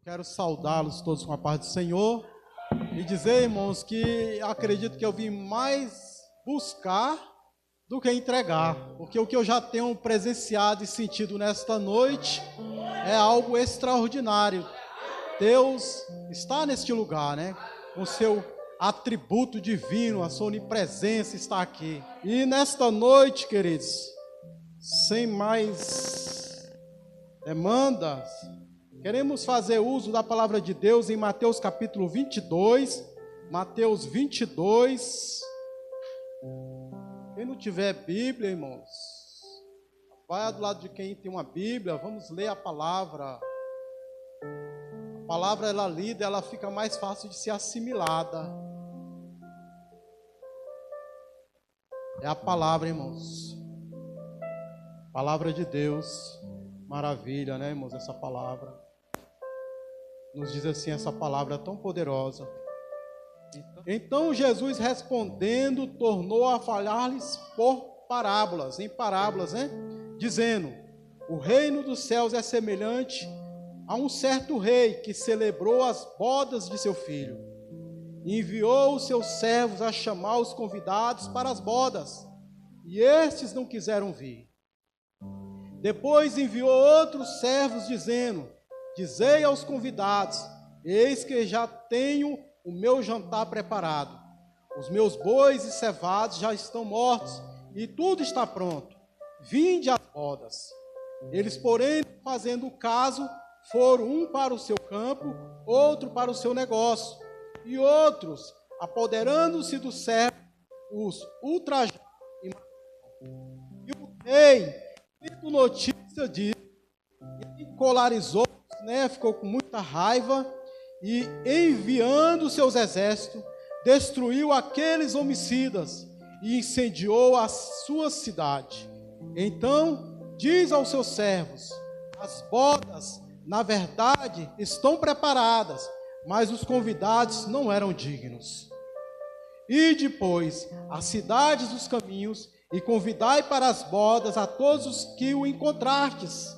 Quero saudá-los todos com a paz do Senhor e dizer, irmãos, que acredito que eu vim mais buscar do que entregar, porque o que eu já tenho presenciado e sentido nesta noite é algo extraordinário. Deus está neste lugar, né? Com seu atributo divino, a sua onipresença está aqui. E nesta noite, queridos, sem mais demandas, queremos fazer uso da palavra de Deus em Mateus capítulo 22. Mateus 22. Quem não tiver Bíblia, irmãos, vai do lado de quem tem uma Bíblia, vamos ler a palavra. A palavra, ela lida, ela fica mais fácil de ser assimilada. É a palavra, irmãos. Palavra de Deus. Maravilha, né, irmãos, essa palavra. Nos diz assim, essa palavra tão poderosa. Então Jesus respondendo, tornou a falar-lhes por parábolas, em parábolas, né? Dizendo, o reino dos céus é semelhante a um certo rei que celebrou as bodas de seu filho. E enviou os seus servos a chamar os convidados para as bodas, e estes não quiseram vir. Depois enviou outros servos dizendo, dizei aos convidados, eis que já tenho o meu jantar preparado. Os meus bois e cevados já estão mortos, e tudo está pronto. Vinde às bodas. Eles, porém, fazendo caso, foram um para o seu campo, outro para o seu negócio. E outros, apoderando-se do servo, os ultrajaram e mataram. E o rei, tendo notícia disso, encolarizou, né, ficou com muita raiva e, enviando seus exércitos, destruiu aqueles homicidas e incendiou a sua cidade. Então diz aos seus servos, as bodas, na verdade, estão preparadas, mas os convidados não eram dignos. E depois, as cidades dos caminhos, e convidai para as bodas a todos os que o encontrardes.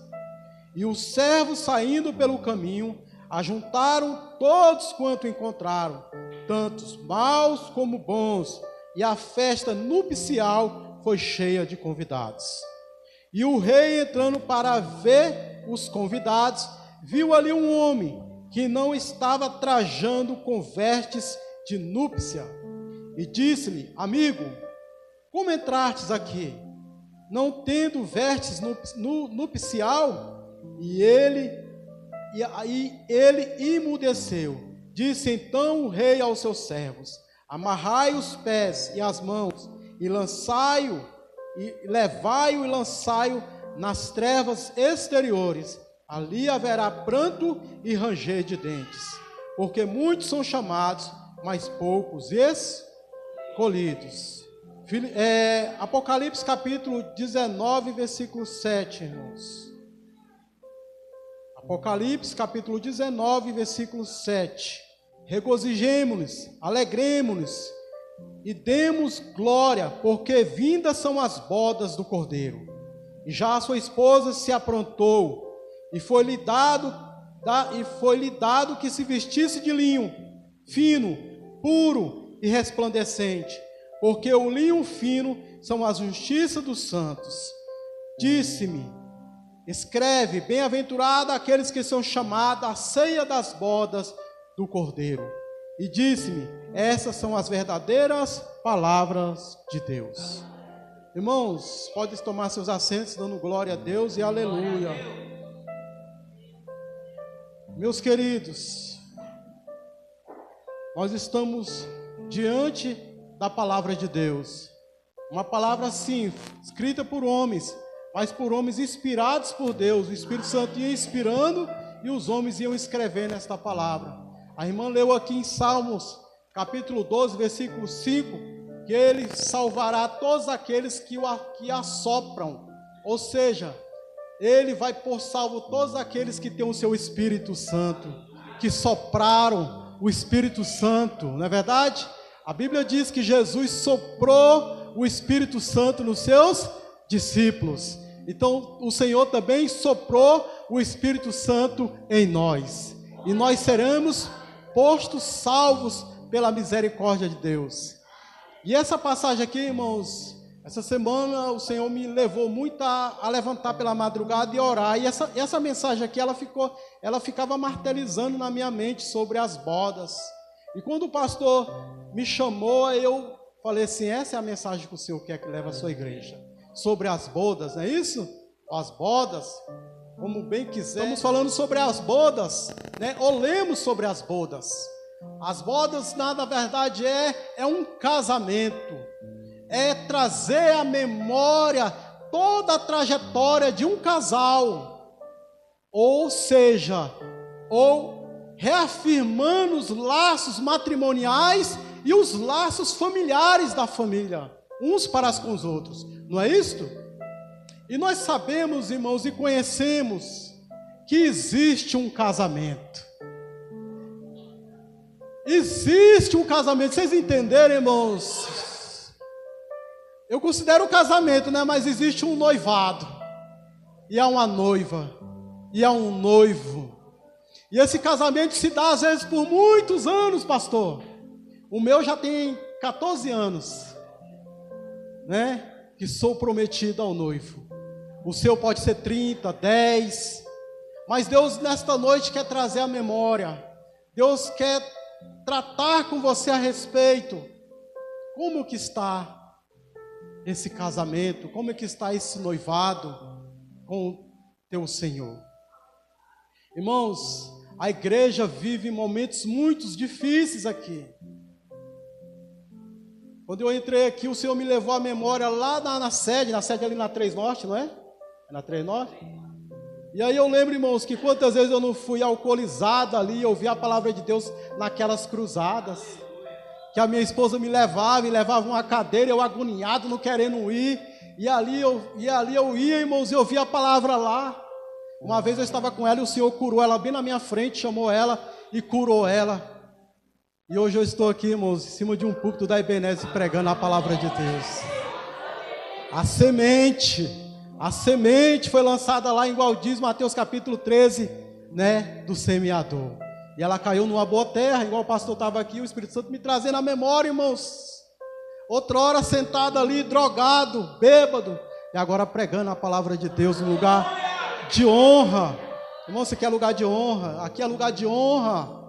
E os servos, saindo pelo caminho, ajuntaram todos quanto encontraram, tantos maus como bons, e a festa nupcial foi cheia de convidados. E o rei, entrando para ver os convidados, viu ali um homem que não estava trajando com vestes de núpcia, e disse-lhe, amigo, como entrastes aqui, não tendo vestes nupcial? E ele emudeceu. Disse então o rei aos seus servos, amarrai os pés e as mãos, e lançai-o, e levai-o e lançai-o nas trevas exteriores. Ali haverá pranto e ranger de dentes, porque muitos são chamados, mas poucos escolhidos. Apocalipse capítulo 19, versículo 7, irmãos. Apocalipse capítulo 19, versículo 7. Regozijemo-nos, alegremo-nos e demos glória, porque vindas são as bodas do Cordeiro. E já a sua esposa se aprontou, e foi-lhe dado que se vestisse de linho fino, puro e resplandecente, porque o linho fino são a justiça dos santos. Disse-me, escreve, bem-aventurado aqueles que são chamados à ceia das bodas do Cordeiro. E disse-me, essas são as verdadeiras palavras de Deus. Irmãos, podem tomar seus assentos, dando glória a Deus e aleluia. Meus queridos, nós estamos diante da palavra de Deus. Uma palavra, sim, escrita por homens, mas por homens inspirados por Deus. O Espírito Santo ia inspirando e os homens iam escrevendo esta palavra. A irmã leu aqui em Salmos, capítulo 12, versículo 5, que ele salvará todos aqueles que assopram. Ou seja, ele vai por salvo todos aqueles que têm o seu Espírito Santo, que sopraram o Espírito Santo, não é verdade? A Bíblia diz que Jesus soprou o Espírito Santo nos seus discípulos. Então, o Senhor também soprou o Espírito Santo em nós. e nós seremos postos salvos pela misericórdia de Deus. E essa passagem aqui, irmãos, essa semana o Senhor me levou muito a levantar pela madrugada e orar. E essa mensagem aqui, ela ficava martelizando na minha mente sobre as bodas. E quando o pastor me chamou, eu falei assim, essa é a mensagem que o Senhor quer que leve a sua igreja. Sobre as bodas, não é isso? As bodas, como bem quiser. Estamos falando sobre as bodas, né? Ou lemos sobre as bodas. As bodas, na verdade, é um casamento. É trazer à memória toda a trajetória de um casal. Ou seja, reafirmando os laços matrimoniais e os laços familiares da família, uns para com os outros. Não é isto? E nós sabemos, irmãos, e conhecemos que existe um casamento. Existe um casamento. Vocês entenderam, irmãos? Eu considero o casamento, né? Mas existe um noivado. E há uma noiva. E há um noivo. E esse casamento se dá às vezes por muitos anos, pastor. O meu já tem 14 anos, né? Que sou prometido ao noivo. O seu pode ser 30, 10. Mas Deus nesta noite quer trazer a memória. Deus quer tratar com você a respeito. Como que está esse casamento? Como é que está esse noivado com o teu Senhor? Irmãos, a igreja vive momentos muito difíceis aqui. Quando eu entrei aqui, o Senhor me levou à memória lá na sede ali na 3 Norte, não é? É na 3 Norte? E aí eu lembro, irmãos, que quantas vezes eu não fui alcoolizado ali, eu ouvi a palavra de Deus naquelas cruzadas, que a minha esposa me levava uma cadeira, eu agoniado, não querendo ir, e ali eu ia, irmãos, e eu ouvi a palavra lá. Uma vez eu estava com ela e o Senhor curou ela bem na minha frente, chamou ela e curou ela. E hoje eu estou aqui, irmãos, em cima de um púlpito da Ebenezer pregando a palavra de Deus. A semente foi lançada lá em Gualdiz, Mateus capítulo 13, né, do semeador. E ela caiu numa boa terra, igual o pastor estava aqui, o Espírito Santo me trazendo a memória, irmãos. Outra hora sentado ali, drogado, bêbado, e agora pregando a palavra de Deus no lugar de honra. Irmão, você quer lugar de honra? Aqui é lugar de honra.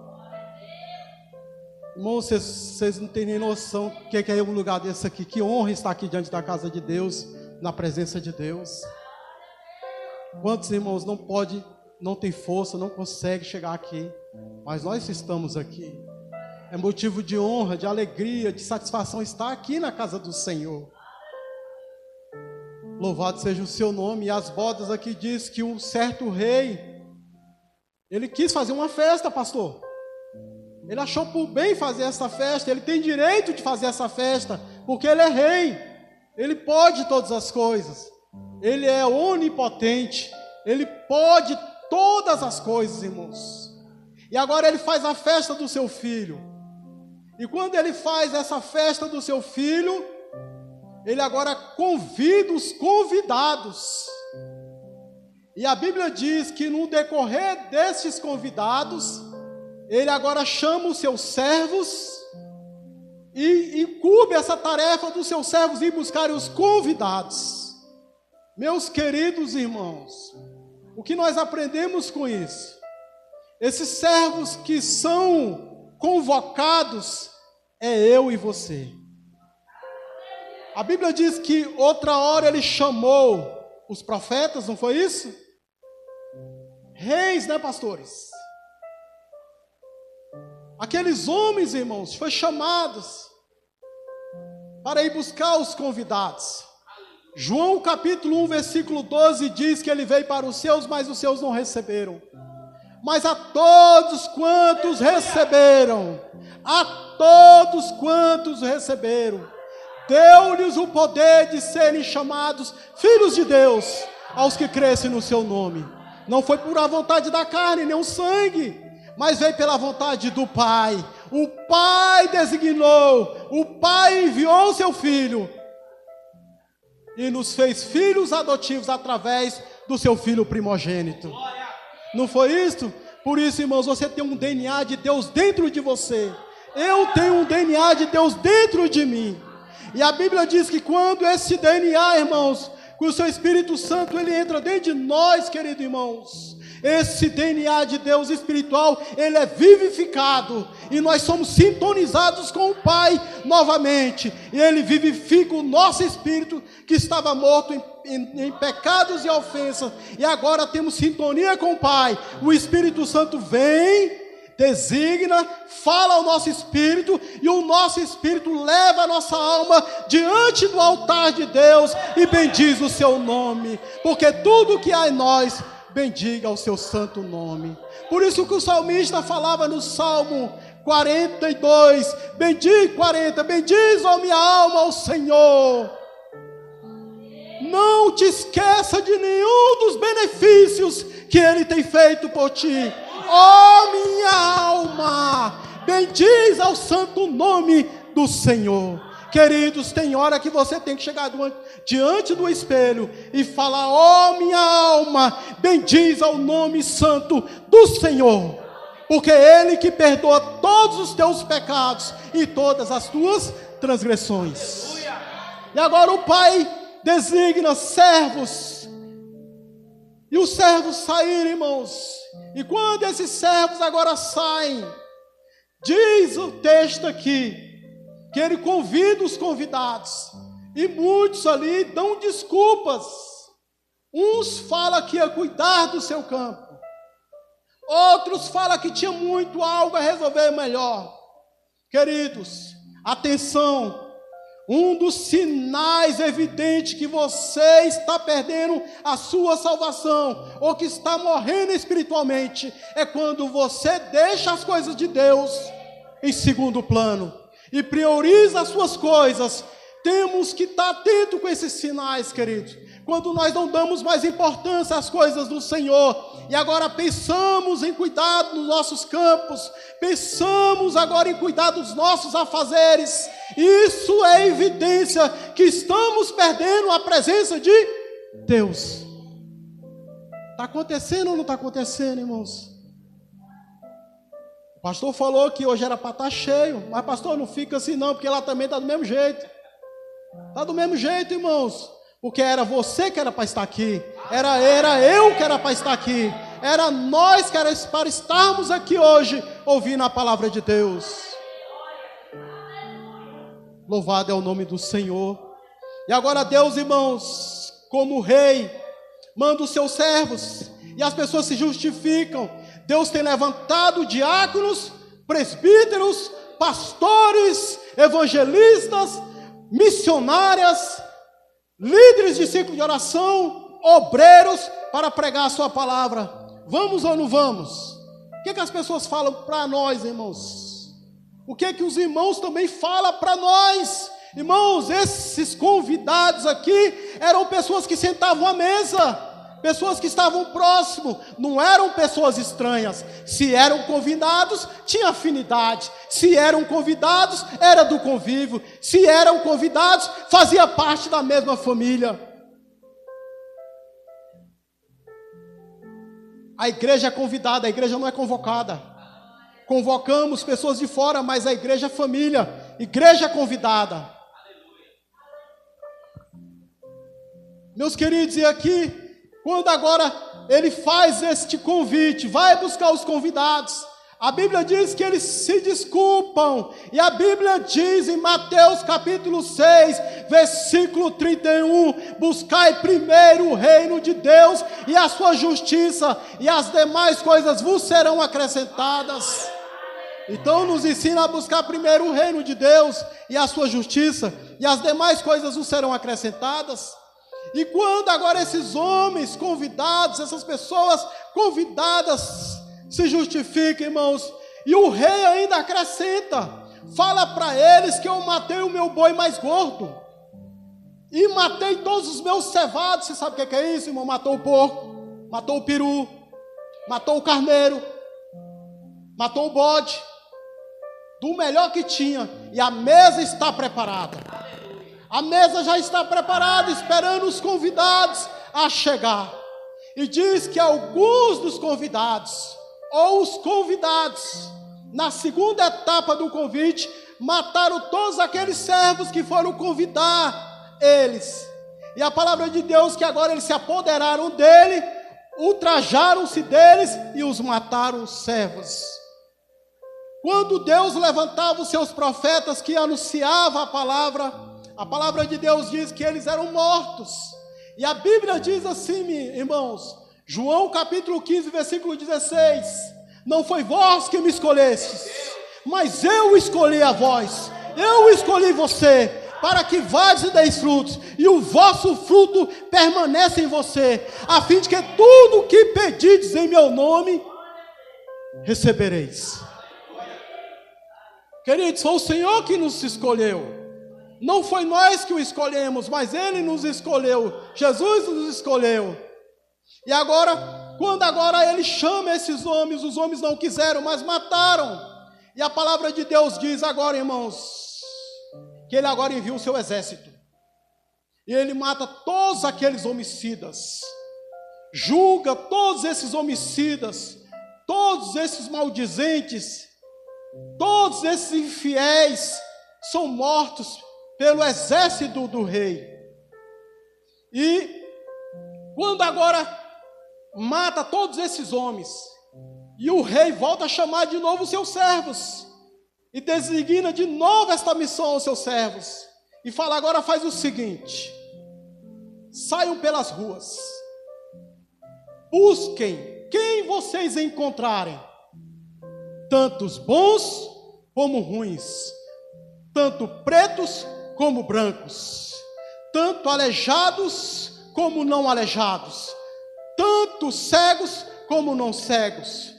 Irmão, vocês não têm nem noção o que é um lugar desse aqui. Que honra estar aqui diante da casa de Deus, na presença de Deus. Quantos irmãos não tem força, não consegue chegar aqui, mas nós estamos aqui. É motivo de honra, de alegria, de satisfação estar aqui na casa do Senhor. Louvado seja o seu nome. E as bodas aqui diz que um certo rei, ele quis fazer uma festa, pastor. Ele achou por bem fazer essa festa, ele tem direito de fazer essa festa, porque ele é rei, ele pode todas as coisas, ele é onipotente, ele pode todas as coisas, irmãos. E agora ele faz a festa do seu filho, e quando ele faz essa festa do seu filho, ele agora convida os convidados, e a Bíblia diz que no decorrer destes convidados, ele agora chama os seus servos e incumbe essa tarefa dos seus servos ir buscar os convidados. Meus queridos irmãos, o que nós aprendemos com isso? Esses servos que são convocados é eu e você. A Bíblia diz que outra hora ele chamou os profetas, não foi isso? Reis, né, pastores? Aqueles homens, irmãos, foram chamados para ir buscar os convidados. João capítulo 1, versículo 12 diz que ele veio para os seus, mas os seus não receberam. Mas a todos quantos receberam, deu-lhes o poder de serem chamados filhos de Deus, aos que crescem no seu nome. Não foi por a vontade da carne, nem o sangue, mas veio pela vontade do Pai. O Pai designou, o Pai enviou o seu Filho e nos fez filhos adotivos através do seu Filho primogênito. Não foi isto? Por isso, irmãos, você tem um DNA de Deus dentro de você. Eu tenho um DNA de Deus dentro de mim. E a Bíblia diz que quando esse DNA, irmãos, com o seu Espírito Santo, ele entra dentro de nós, queridos irmãos, esse DNA de Deus espiritual, ele é vivificado, e nós somos sintonizados com o Pai novamente, e ele vivifica o nosso espírito, que estava morto em pecados e ofensas, e agora temos sintonia com o Pai. O Espírito Santo vem, designa, fala ao nosso espírito, e o nosso espírito leva a nossa alma diante do altar de Deus, e bendiz o seu nome, porque tudo que há em nós, bendiga o seu santo nome. Por isso que o salmista falava no Salmo 42, bendiz, ó minha alma, ao Senhor. Não te esqueça de nenhum dos benefícios que Ele tem feito por ti. Ó minha alma, bendiz ao santo nome do Senhor. Queridos, tem hora que você tem que chegar diante do espelho e falar: ó minha alma, bendiz ao nome santo do Senhor, porque é Ele que perdoa todos os teus pecados e todas as tuas transgressões. E agora o Pai designa servos, e os servos saíram, irmãos, e quando esses servos agora saem, diz o texto aqui, que Ele convida os convidados, e muitos ali dão desculpas. Uns falam que ia cuidar do seu campo, outros falam que tinha muito algo a resolver melhor. Queridos, atenção, um dos sinais evidentes que você está perdendo a sua salvação, ou que está morrendo espiritualmente, é quando você deixa as coisas de Deus em segundo plano e prioriza as suas coisas. Temos que estar atento com esses sinais, queridos. Quando nós não damos mais importância às coisas do Senhor, e agora pensamos em cuidar dos nossos campos, pensamos agora em cuidar dos nossos afazeres, isso é evidência que estamos perdendo a presença de Deus. Está acontecendo ou não está acontecendo, irmãos? O pastor falou que hoje era para estar cheio, mas pastor, não fica assim não, porque lá também está do mesmo jeito. Está do mesmo jeito, irmãos, porque era você que era para estar aqui, era eu que era para estar aqui, era nós que era para estarmos aqui hoje, ouvindo a palavra de Deus. Louvado é o nome do Senhor. E agora Deus, irmãos, como rei, manda os seus servos, e as pessoas se justificam. Deus tem levantado diáconos, presbíteros, pastores, evangelistas, missionárias, líderes de ciclo de oração, obreiros, para pregar a sua palavra. Vamos ou não vamos? O que as pessoas falam para nós, irmãos? O que os irmãos também falam para nós? Irmãos, esses convidados aqui eram pessoas que sentavam à mesa, pessoas que estavam próximo, não eram pessoas estranhas. Se eram convidados, tinha afinidade. Se eram convidados, era do convívio. Se eram convidados, fazia parte da mesma família. A igreja é convidada, a igreja não é convocada. Convocamos pessoas de fora, mas a igreja é família, igreja é convidada. Meus queridos, e aqui, quando agora ele faz este convite, vai buscar os convidados, a Bíblia diz que eles se desculpam, e a Bíblia diz em Mateus capítulo 6, versículo 31, buscai primeiro o reino de Deus e a sua justiça, e as demais coisas vos serão acrescentadas. Então nos ensina a buscar primeiro o reino de Deus e a sua justiça, e as demais coisas vos serão acrescentadas. E quando agora esses homens convidados, essas pessoas convidadas se justificam, irmãos, e o rei ainda acrescenta, fala para eles que eu matei o meu boi mais gordo, e matei todos os meus cevados. Você sabe o que é isso, irmão? Matou o porco, matou o peru, matou o carneiro, matou o bode, do melhor que tinha, e a mesa está preparada. A mesa já está preparada, esperando os convidados a chegar. E diz que alguns dos convidados ou os convidados, na segunda etapa do convite, mataram todos aqueles servos que foram convidar eles. E a palavra de Deus que agora eles se apoderaram dele, ultrajaram-se deles e os mataram os servos. Quando Deus levantava os seus profetas que anunciavam a palavra de Deus diz que eles eram mortos. E a Bíblia diz assim, irmãos, João capítulo 15, versículo 16: não foi vós que me escolhestes, mas eu escolhi a vós, eu escolhi você, para que vades e deis frutos, e o vosso fruto permaneça em você, a fim de que tudo o que pedides em meu nome, recebereis. Queridos, foi o Senhor que nos escolheu. Não foi nós que o escolhemos, mas Ele nos escolheu. Jesus nos escolheu. E agora, quando agora Ele chama esses homens, os homens não quiseram, mas mataram. E a palavra de Deus diz agora, irmãos, que Ele agora envia o seu exército. E Ele mata todos aqueles homicidas. Julga todos esses homicidas, todos esses maldizentes, todos esses infiéis são mortos pelo exército do rei. E quando agora mata todos esses homens, e o rei volta a chamar de novo os seus servos, e designa de novo esta missão aos seus servos, e fala: agora faz o seguinte, saiam pelas ruas, busquem quem vocês encontrarem, tantos bons como ruins, tanto pretos como brancos, tanto aleijados como não aleijados, tanto cegos como não cegos.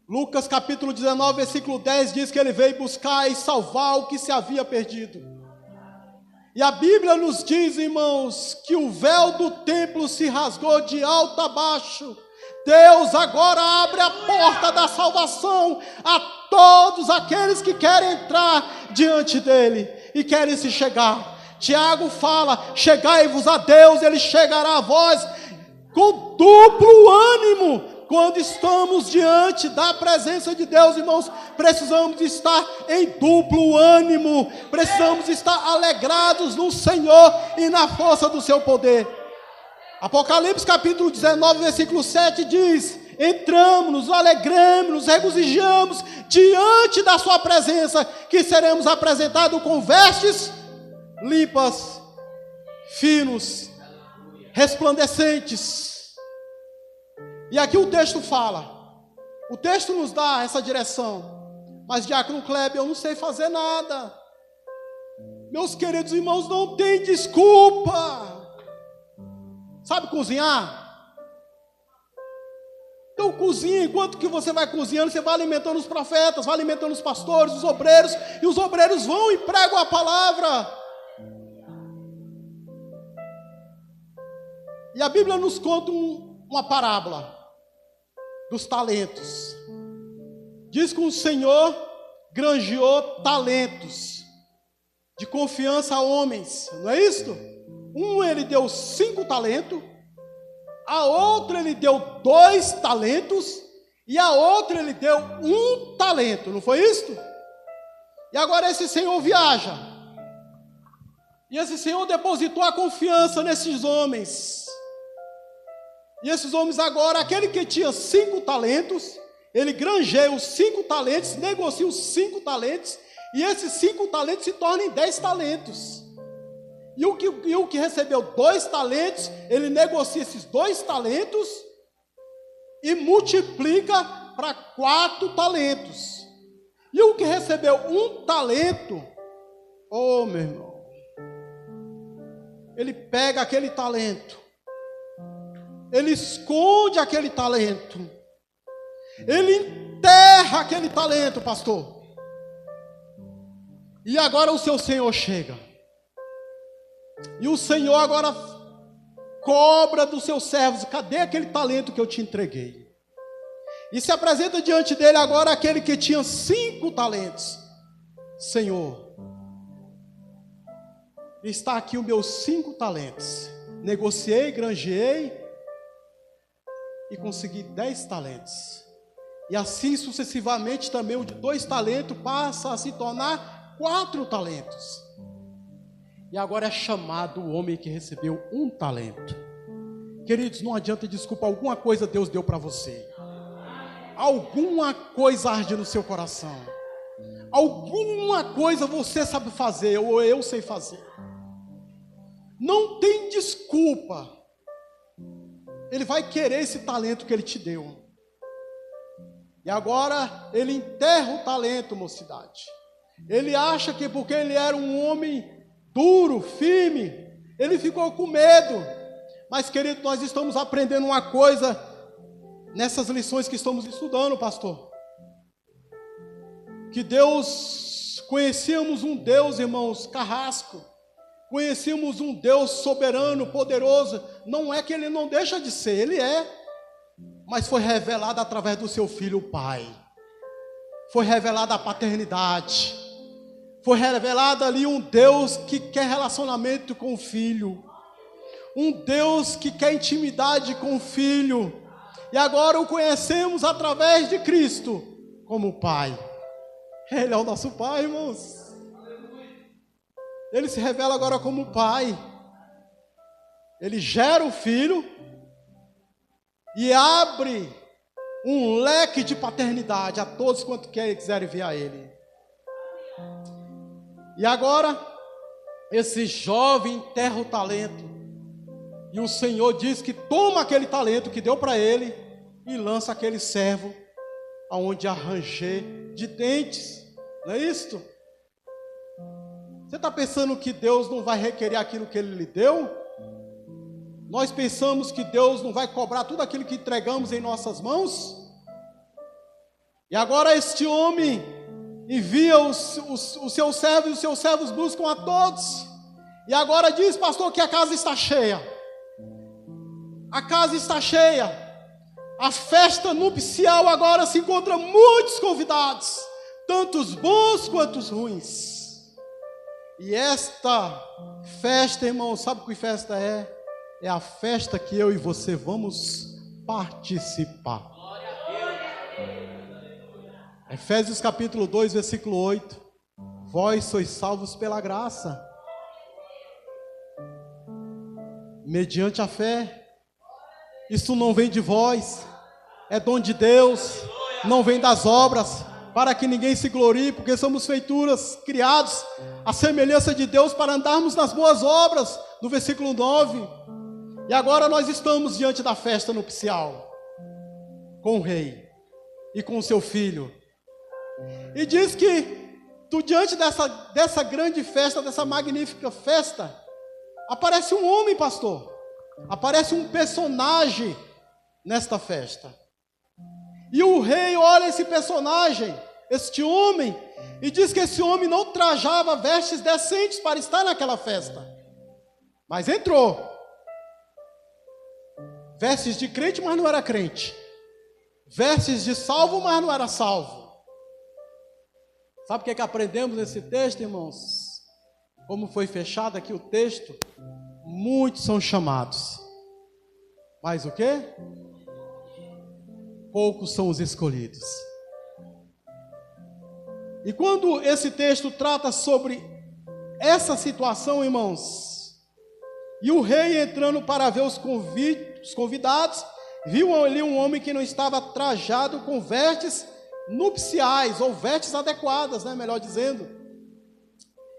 Lucas capítulo 19, versículo 10 diz que ele veio buscar e salvar o que se havia perdido. E a Bíblia nos diz, irmãos, que o véu do templo se rasgou de alto a baixo. Deus agora abre a porta da salvação a todos aqueles que querem entrar diante dele e querem se chegar. Tiago fala: chegai-vos a Deus, ele chegará a vós com duplo ânimo. Quando estamos diante da presença de Deus, irmãos, precisamos estar em duplo ânimo, precisamos estar alegrados no Senhor e na força do seu poder. Apocalipse capítulo 19, versículo 7 diz: entramos, nos alegramos, nos regozijamos diante da sua presença, que seremos apresentados com vestes limpas, finos, resplandecentes. E aqui o texto fala, o texto nos dá essa direção, mas diácono Kleber, eu não sei fazer nada. Meus queridos irmãos, não tem desculpa. Sabe cozinhar? Então cozinha, enquanto que você vai cozinhando, você vai alimentando os profetas, vai alimentando os pastores, os obreiros, e os obreiros vão e pregam a palavra. E a Bíblia nos conta uma parábola dos talentos. Diz que o Senhor granjeou talentos de confiança a homens, não é isto? Um ele deu 5 talentos, a outra ele deu 2 talentos, e a outra ele deu 1 talento, não foi isto? E agora esse Senhor viaja, e esse Senhor depositou a confiança nesses homens. E esses homens agora, aquele que tinha 5 talentos, ele granjeia os 5 talentos, negocia os 5 talentos, e esses 5 talentos se tornam 10 talentos. E o que recebeu 2 talentos, ele negocia esses 2 talentos e multiplica para 4 talentos. E o que recebeu 1 talento, oh meu irmão, ele pega aquele talento, ele esconde aquele talento, ele enterra aquele talento, pastor. E agora o seu Senhor chega. E o Senhor agora cobra dos seus servos: cadê aquele talento que eu te entreguei? E se apresenta diante dele agora aquele que tinha 5 talentos. Senhor, está aqui os meus 5 talentos. Negociei, granjeei e consegui 10 talentos. E assim sucessivamente também o de 2 talentos passa a se tornar 4 talentos. E agora é chamado o homem que recebeu 1 talento. Queridos, não adianta desculpa, alguma coisa Deus deu para você. Alguma coisa arde no seu coração. Alguma coisa você sabe fazer, ou eu sei fazer. Não tem desculpa. Ele vai querer esse talento que ele te deu. E agora ele enterra o talento, mocidade. Ele acha que porque ele era um homem duro, firme, ele ficou com medo. Mas, querido, nós estamos aprendendo uma coisa nessas lições que estamos estudando, pastor. Que conhecíamos um Deus, irmãos, carrasco. Conhecíamos um Deus soberano, poderoso. Não é que ele não deixa de ser, ele é. Mas foi revelado através do seu filho, o Pai. Foi revelada a paternidade. Foi revelado ali um Deus que quer relacionamento com o filho. Um Deus que quer intimidade com o filho. E agora o conhecemos através de Cristo como Pai. Ele é o nosso Pai, irmãos. Ele se revela agora como Pai. Ele gera o Filho e abre um leque de paternidade a todos quanto quiserem ver a Ele. E agora, esse jovem enterra o talento. E o Senhor diz que toma aquele talento que deu para ele e lança aquele servo aonde há ranger de dentes. Não é isto? Você está pensando que Deus não vai requerer aquilo que Ele lhe deu? Nós pensamos que Deus não vai cobrar tudo aquilo que entregamos em nossas mãos? E agora este homem envia os seus servos, e os seus servos buscam a todos. E agora diz, pastor, que a casa está cheia. A casa está cheia. A festa nupcial agora se encontra muitos convidados, tantos bons quanto os ruins. E esta festa, irmão, sabe que festa é? É a festa que eu e você vamos participar. Efésios capítulo 2, versículo 8. Vós sois salvos pela graça, mediante a fé. Isso não vem de vós, é dom de Deus, não vem das obras, para que ninguém se glorie, porque somos feituras, criados à semelhança de Deus para andarmos nas boas obras, no versículo 9. E agora nós estamos diante da festa nupcial, com o rei e com o seu filho. E diz que, diante dessa grande festa, dessa magnífica festa, aparece um homem, pastor. Aparece um personagem nesta festa. E o rei olha esse personagem, este homem, e diz que esse homem não trajava vestes decentes para estar naquela festa. Mas entrou. Vestes de crente, mas não era crente. Vestes de salvo, mas não era salvo. Sabe o que aprendemos nesse texto, irmãos? Como foi fechado aqui o texto? Muitos são chamados, mas o quê? Poucos são os escolhidos. E quando esse texto trata sobre essa situação, irmãos, e o rei entrando para ver os convidados, viu ali um homem que não estava trajado com vestes nupciais, ou vestes adequadas, né, melhor dizendo.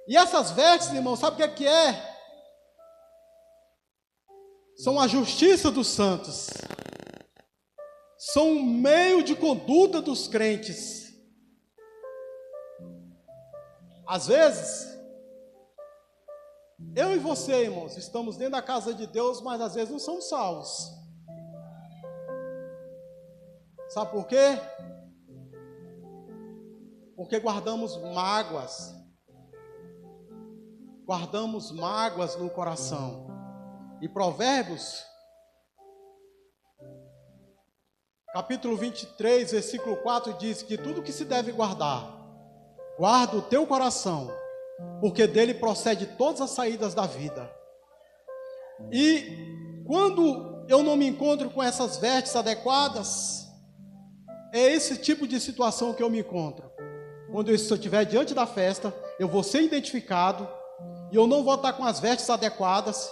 E essas vestes, irmãos, sabe o que é? São a justiça dos santos. São um meio de conduta dos crentes. Às vezes, eu e você, irmãos, estamos dentro da casa de Deus, mas às vezes não somos salvos. Sabe por quê? Porque guardamos mágoas. Guardamos mágoas no coração. E Provérbios, capítulo 23, versículo 4, diz que tudo que se deve guardar, guarda o teu coração, porque dele procede todas as saídas da vida. E quando eu não me encontro com essas vestes adequadas, é esse tipo de situação que eu me encontro. Quando eu estiver diante da festa, eu vou ser identificado e eu não vou estar com as vestes adequadas.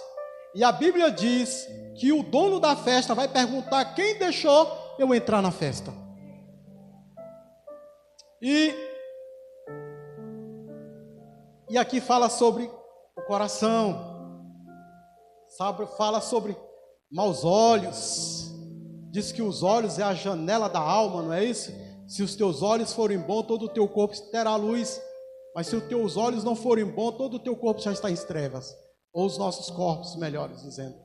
E a Bíblia diz que o dono da festa vai perguntar quem deixou eu entrar na festa. E aqui fala sobre o coração, sabe? Fala sobre maus olhos. Diz que os olhos é a janela da alma, não é isso? Se os teus olhos forem bons, todo o teu corpo terá luz. Mas se os teus olhos não forem bons, todo o teu corpo já está em trevas. Ou os nossos corpos, melhores dizendo.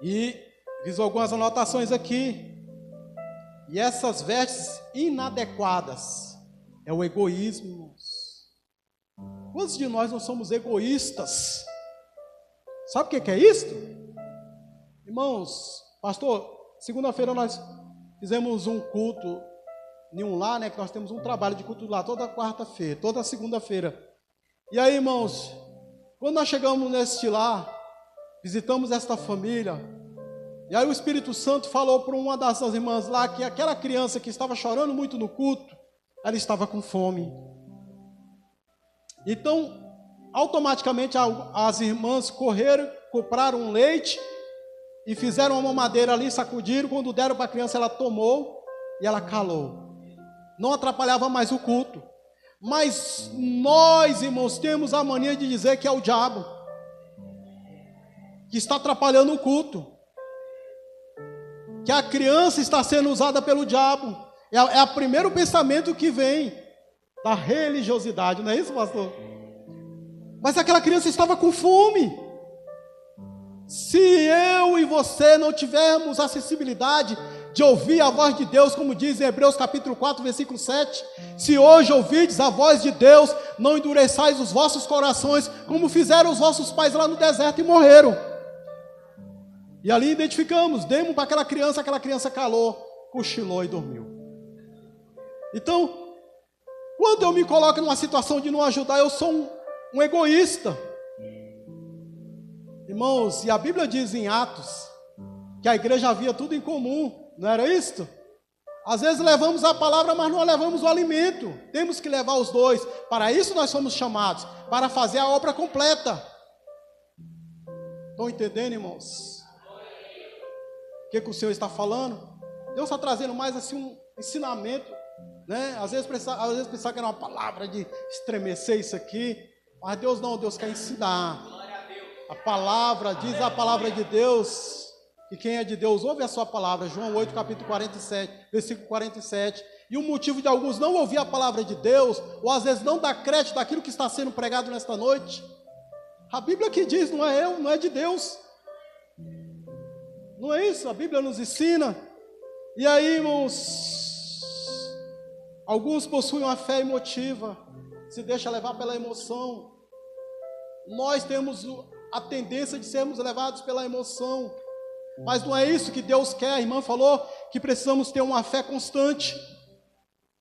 E fiz algumas anotações aqui. E essas vestes inadequadas é o egoísmo. Quantos de nós não somos egoístas? Sabe o que é isso? Irmãos, pastor, segunda-feira nós fizemos um culto em um lar, né? Que nós temos um trabalho de culto lá toda quarta-feira, toda segunda-feira. E aí, irmãos, quando nós chegamos neste lar, visitamos esta família, e aí o Espírito Santo falou para uma das irmãs lá que aquela criança que estava chorando muito no culto, ela estava com fome. Então, automaticamente as irmãs correram, compraram um leite e fizeram uma mamadeira ali, sacudiram. Quando deram para a criança, ela tomou e ela calou. Não atrapalhava mais o culto. Mas nós, irmãos, temos a mania de dizer que é o diabo que está atrapalhando o culto, que a criança está sendo usada pelo diabo. É o primeiro pensamento que vem da religiosidade, não é isso, pastor? Mas aquela criança estava com fome. Se eu e você não tivermos a sensibilidade de ouvir a voz de Deus, como diz em Hebreus capítulo 4, versículo 7, se hoje ouvides a voz de Deus, não endureçais os vossos corações, como fizeram os vossos pais lá no deserto e morreram. E ali identificamos, demos para aquela criança calou, cochilou e dormiu. Então, quando eu me coloco numa situação de não ajudar, eu sou um egoísta. Irmãos, e a Bíblia diz em Atos que a igreja havia tudo em comum, não era isto? Às vezes levamos a palavra, mas não levamos o alimento. Temos que levar os dois. Para isso nós somos chamados, para fazer a obra completa. Estão entendendo, irmãos? O que o Senhor está falando? Deus está trazendo mais assim um ensinamento, né? Às vezes pensar que era uma palavra de estremecer isso aqui, mas Deus não, Deus quer ensinar. A palavra, diz a palavra de Deus, que quem é de Deus ouve a sua palavra. João 8, capítulo 47, versículo 47. E o motivo de alguns não ouvir a palavra de Deus, ou às vezes não dar crédito daquilo que está sendo pregado nesta noite, a Bíblia que diz, não é eu, não é de Deus. Não é isso, a Bíblia nos ensina. E aí, irmãos, alguns possuem uma fé emotiva, se deixa levar pela emoção. Nós temos a tendência de sermos levados pela emoção, mas não é isso que Deus quer. A irmã falou que precisamos ter uma fé constante.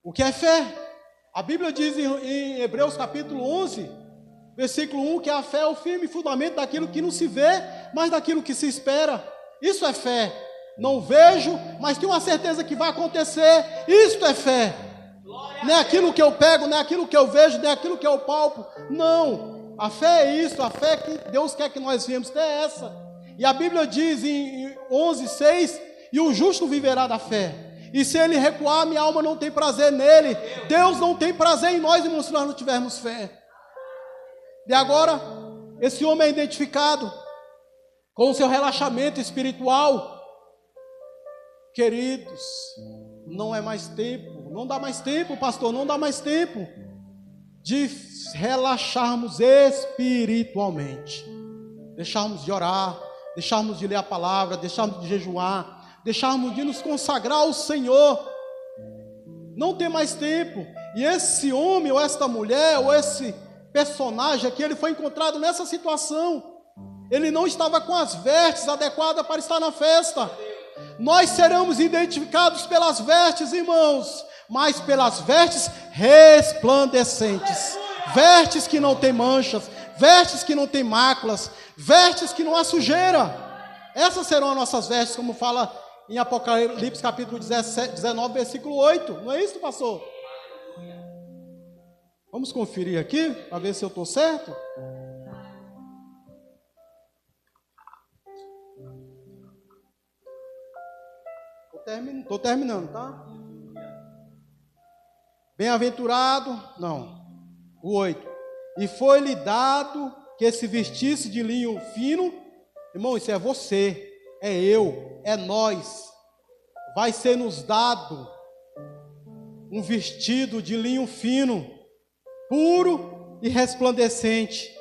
O que é fé? A Bíblia diz em Hebreus capítulo 11, versículo 1, que a fé é o firme fundamento daquilo que não se vê, mas daquilo que se espera. Isso é fé. Não vejo, mas tenho uma certeza que vai acontecer. Isto é fé. Não é aquilo que eu pego, não é aquilo que eu vejo, não é aquilo que eu palpo. Não. A fé é isso, a fé que Deus quer que nós venhamos ter é essa. E a Bíblia diz em 11:6, e o justo viverá da fé. E se ele recuar, minha alma não tem prazer nele. Deus não tem prazer em nós, irmãos, se nós não tivermos fé. E agora, esse homem é identificado com o seu relaxamento espiritual. Queridos, não é mais tempo, não dá mais tempo, pastor, não dá mais tempo de relaxarmos espiritualmente, deixarmos de orar, deixarmos de ler a palavra, deixarmos de jejuar, deixarmos de nos consagrar ao Senhor. Não tem mais tempo. E esse homem, ou esta mulher, ou esse personagem aqui, ele foi encontrado nessa situação. Ele não estava com as vestes adequadas para estar na festa. Nós seremos identificados pelas vestes, irmãos, mas pelas vestes resplandecentes, vestes que não tem manchas, vestes que não tem máculas, vestes que não há sujeira. Essas serão as nossas vestes, como fala em Apocalipse capítulo 19, versículo 8. Não é isso, pastor? Vamos conferir aqui, para ver se eu estou certo. Estou terminando, tá? Bem-aventurado, não, o 8. E foi-lhe dado que se vestisse de linho fino. Irmão, isso é você, é eu, é nós. Vai ser nos dado um vestido de linho fino, puro e resplandecente,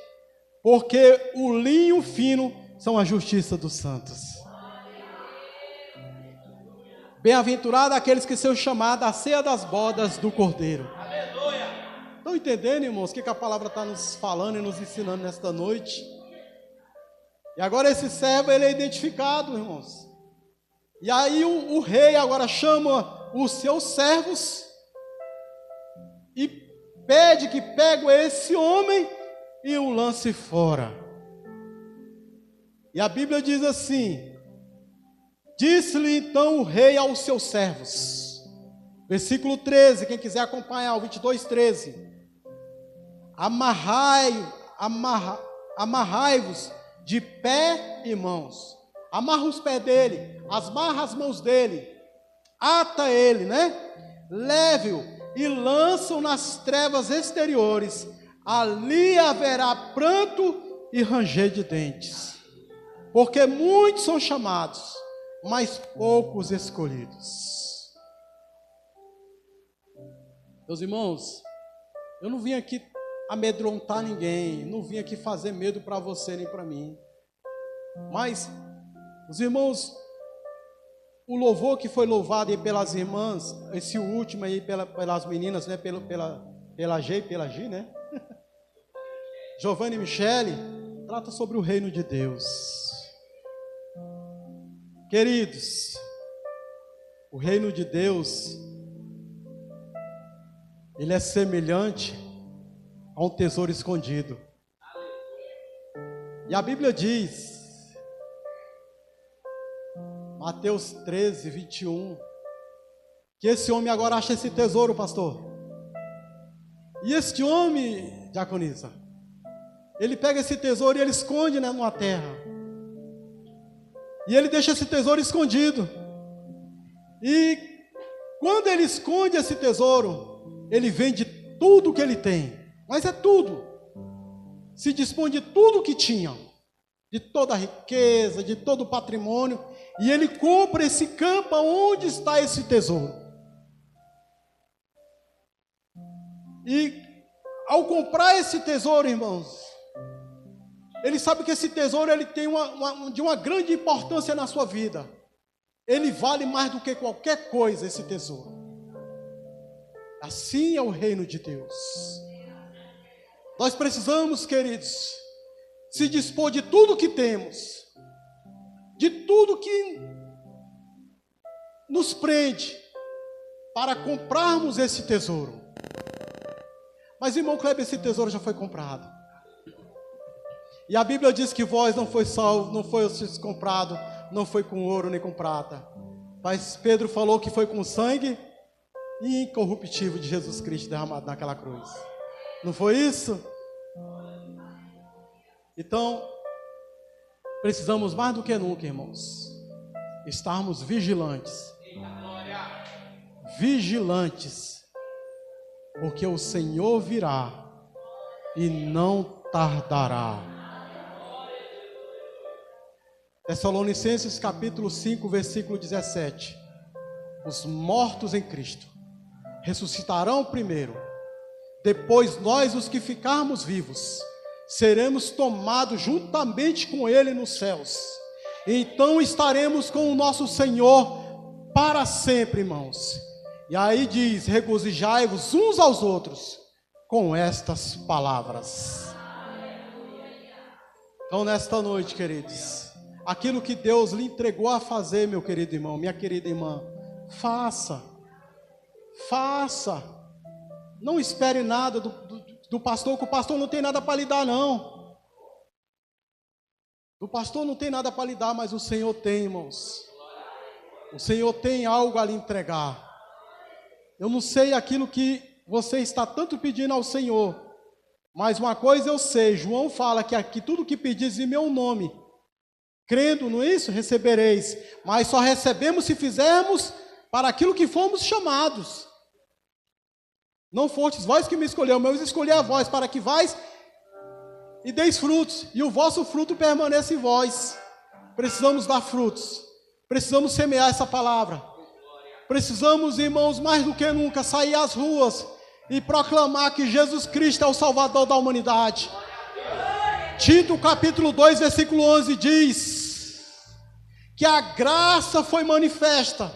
porque o linho fino são a justiça dos santos. Bem-aventurado aqueles que são chamados à ceia das bodas do Cordeiro. Estão entendendo, irmãos, o que a palavra está nos falando e nos ensinando nesta noite? E agora esse servo, ele é identificado, irmãos. E aí o rei agora chama os seus servos e pede que pegue esse homem e o lance fora. E a Bíblia diz assim: disse-lhe então o rei aos seus servos, versículo 13, quem quiser acompanhar, o 22, 13: amarrai-vos de pé e mãos. Amarra os pés dele, amarra as mãos dele, ata ele, né? Leve-o e lança-o nas trevas exteriores. Ali haverá pranto e ranger de dentes, porque muitos são chamados, mas poucos escolhidos. Meus irmãos, eu não vim aqui amedrontar ninguém, não vim aqui fazer medo para você nem para mim, mas os irmãos, o louvor que foi louvado aí pelas irmãs, esse último aí pelas meninas, né, pela G, né? Giovanni e Michele, trata sobre o reino de Deus. Queridos, o reino de Deus, ele é semelhante a um tesouro escondido. E a Bíblia diz, Mateus 13, 21, que esse homem agora acha esse tesouro, pastor. E este homem, diaconisa, ele pega esse tesouro e ele esconde, né, numa terra. E ele deixa esse tesouro escondido. E quando ele esconde esse tesouro, ele vende tudo que ele tem. Mas é tudo. Se dispõe de tudo que tinha, de toda a riqueza, de todo o patrimônio, e ele compra esse campo onde está esse tesouro. E ao comprar esse tesouro, irmãos, ele sabe que esse tesouro ele tem de uma grande importância na sua vida. Ele vale mais do que qualquer coisa, esse tesouro. Assim é o reino de Deus. Nós precisamos, queridos, se dispor de tudo que temos, de tudo que nos prende, para comprarmos esse tesouro. Mas, irmão Kleber, esse tesouro já foi comprado. E a Bíblia diz que vós não foi salvo, não foi comprado, não foi com ouro nem com prata. Mas Pedro falou que foi com o sangue incorruptível de Jesus Cristo derramado naquela cruz. Não foi isso? Então, precisamos mais do que nunca, irmãos, estarmos vigilantes. Vigilantes, porque o Senhor virá e não tardará. Tessalonicenses capítulo 5, versículo 17. Os mortos em Cristo ressuscitarão primeiro, depois nós, os que ficarmos vivos, seremos tomados juntamente com Ele nos céus. Então estaremos com o nosso Senhor para sempre, irmãos. E aí diz: regozijai-vos uns aos outros com estas palavras. Então nesta noite, queridos, aquilo que Deus lhe entregou a fazer, meu querido irmão, minha querida irmã, faça. Faça. Não espere nada do pastor, que o pastor não tem nada para lhe dar, não. O pastor não tem nada para lhe dar, mas o Senhor tem, irmãos. O Senhor tem algo a lhe entregar. Eu não sei aquilo que você está tanto pedindo ao Senhor, mas uma coisa eu sei, João fala que aqui tudo que pedis em meu nome, crendo nisso, recebereis. Mas só recebemos se fizermos para aquilo que fomos chamados. Não fostes vós que me escolheu, mas eu escolhi a vós, para que vais e deis frutos, e o vosso fruto permaneça em vós. Precisamos dar frutos, precisamos semear essa palavra. Precisamos, irmãos, mais do que nunca, sair às ruas e proclamar que Jesus Cristo é o Salvador da humanidade. Tito capítulo 2, versículo 11 diz que a graça foi manifesta,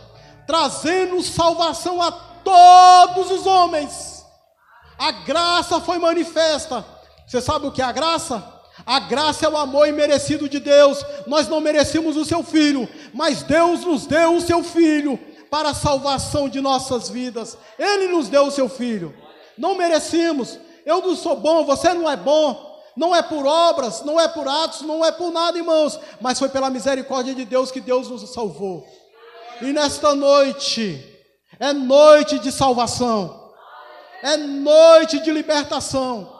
trazendo salvação a todos os homens. A graça foi manifesta. Você sabe o que é a graça? A graça é o amor imerecido de Deus. Nós não merecemos o seu Filho, mas Deus nos deu o seu Filho para a salvação de nossas vidas. Ele nos deu o seu Filho. Não merecemos. Eu não sou bom, você não é bom. Não é por obras, não é por atos, não é por nada, irmãos, mas foi pela misericórdia de Deus que Deus nos salvou. E nesta noite, é noite de salvação, é noite de libertação.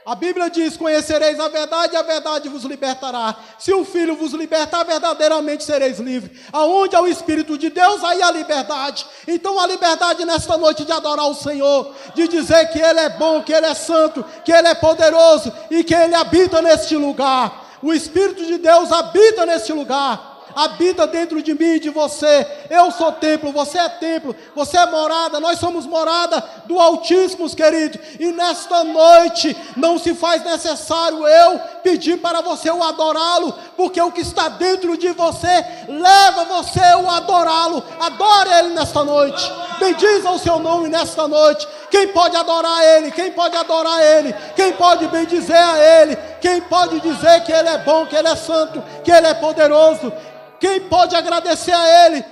A Bíblia diz: conhecereis a verdade e a verdade vos libertará. Se o Filho vos libertar, verdadeiramente sereis livres. Aonde há o Espírito de Deus, aí há liberdade. Então a liberdade nesta noite de adorar o Senhor, de dizer que Ele é bom, que Ele é santo, que Ele é poderoso e que Ele habita neste lugar. O Espírito de Deus habita neste lugar. Habita dentro de mim e de você. Eu sou templo, você é morada, nós somos morada do Altíssimo, querido. E nesta noite não se faz necessário eu pedir para você o adorá-lo, porque o que está dentro de você leva você a adorá-lo. Adore Ele nesta noite. Bendiza o seu nome nesta noite. Quem pode adorar Ele? Quem pode adorar Ele? Quem pode bendizer a Ele? Quem pode dizer que Ele é bom, que Ele é santo, que Ele é poderoso? Quem pode agradecer a Ele?